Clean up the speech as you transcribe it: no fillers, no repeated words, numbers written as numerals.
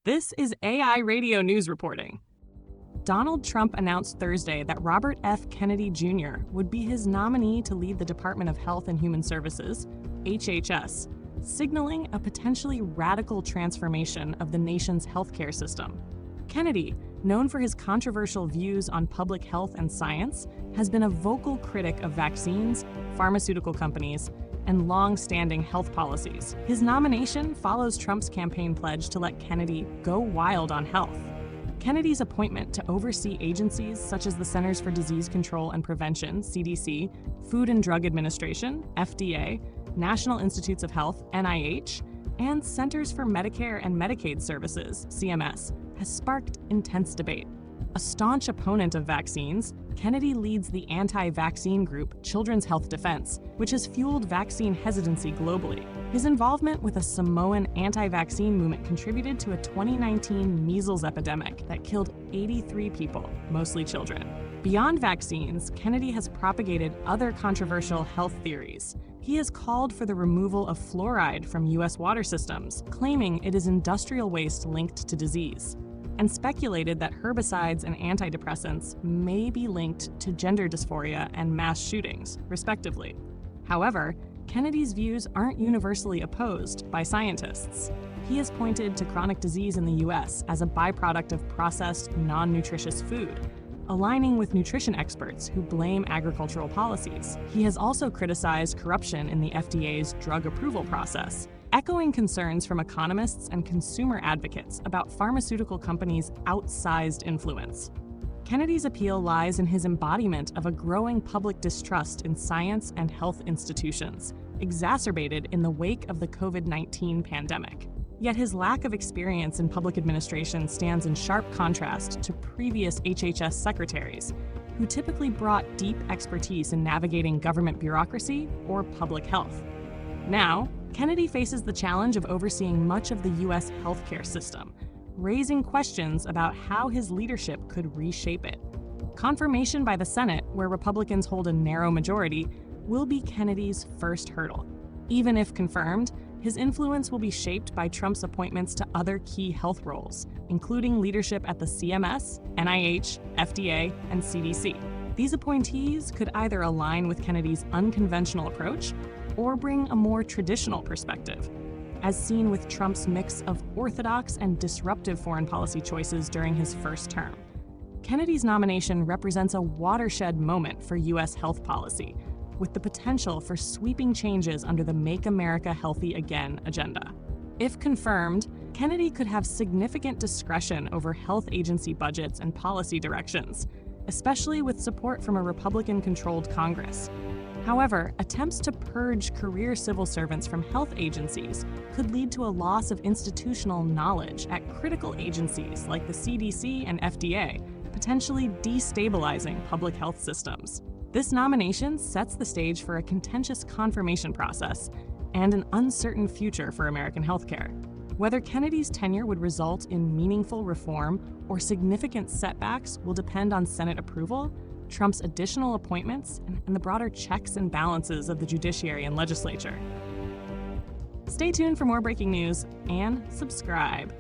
This is AI Radio News reporting. Donald Trump announced Thursday that Robert F. Kennedy Jr. would be his nominee to lead the Department of Health and Human Services, HHS, signaling a potentially radical transformation of the nation's healthcare system. Kennedy, known for his controversial views on public health and science, has been a vocal critic of vaccines, pharmaceutical companies, and long-standing health policies. His nomination follows Trump's campaign pledge to let Kennedy go wild on health. Kennedy's appointment to oversee agencies such as the Centers for Disease Control and Prevention, CDC, Food and Drug Administration, FDA, National Institutes of Health, NIH, and Centers for Medicare and Medicaid Services, CMS, has sparked intense debate. A staunch opponent of vaccines, Kennedy leads the anti-vaccine group Children's Health Defense, which has fueled vaccine hesitancy globally. His involvement with a Samoan anti-vaccine movement contributed to a 2019 measles epidemic that killed 83 people, mostly children. Beyond vaccines, Kennedy has propagated other controversial health theories. He has called for the removal of fluoride from U.S. water systems, claiming it is industrial waste linked to disease, and speculated that herbicides and antidepressants may be linked to gender dysphoria and mass shootings, respectively. However, Kennedy's views aren't universally opposed by scientists. He has pointed to chronic disease in the U.S. as a byproduct of processed, non-nutritious food, aligning with nutrition experts who blame agricultural policies. He has also criticized corruption in the FDA's drug approval process, echoing concerns from economists and consumer advocates about pharmaceutical companies' outsized influence. Kennedy's appeal lies in his embodiment of a growing public distrust in science and health institutions, exacerbated in the wake of the COVID-19 pandemic. Yet his lack of experience in public administration stands in sharp contrast to previous HHS secretaries, who typically brought deep expertise in navigating government bureaucracy or public health. Now, Kennedy faces the challenge of overseeing much of the U.S. healthcare system, raising questions about how his leadership could reshape it. Confirmation by the Senate, where Republicans hold a narrow majority, will be Kennedy's first hurdle. Even if confirmed, his influence will be shaped by Trump's appointments to other key health roles, including leadership at the CMS, NIH, FDA, and CDC. These appointees could either align with Kennedy's unconventional approach or bring a more traditional perspective, as seen with Trump's mix of orthodox and disruptive foreign policy choices during his first term. Kennedy's nomination represents a watershed moment for U.S. health policy, with the potential for sweeping changes under the Make America Healthy Again agenda. If confirmed, Kennedy could have significant discretion over health agency budgets and policy directions, especially with support from a Republican-controlled Congress. However, attempts to purge career civil servants from health agencies could lead to a loss of institutional knowledge at critical agencies like the CDC and FDA, potentially destabilizing public health systems. This nomination sets the stage for a contentious confirmation process and an uncertain future for American healthcare. Whether Kennedy's tenure would result in meaningful reform or significant setbacks will depend on Senate approval, Trump's additional appointments, and the broader checks and balances of the judiciary and legislature. Stay tuned for more breaking news and subscribe.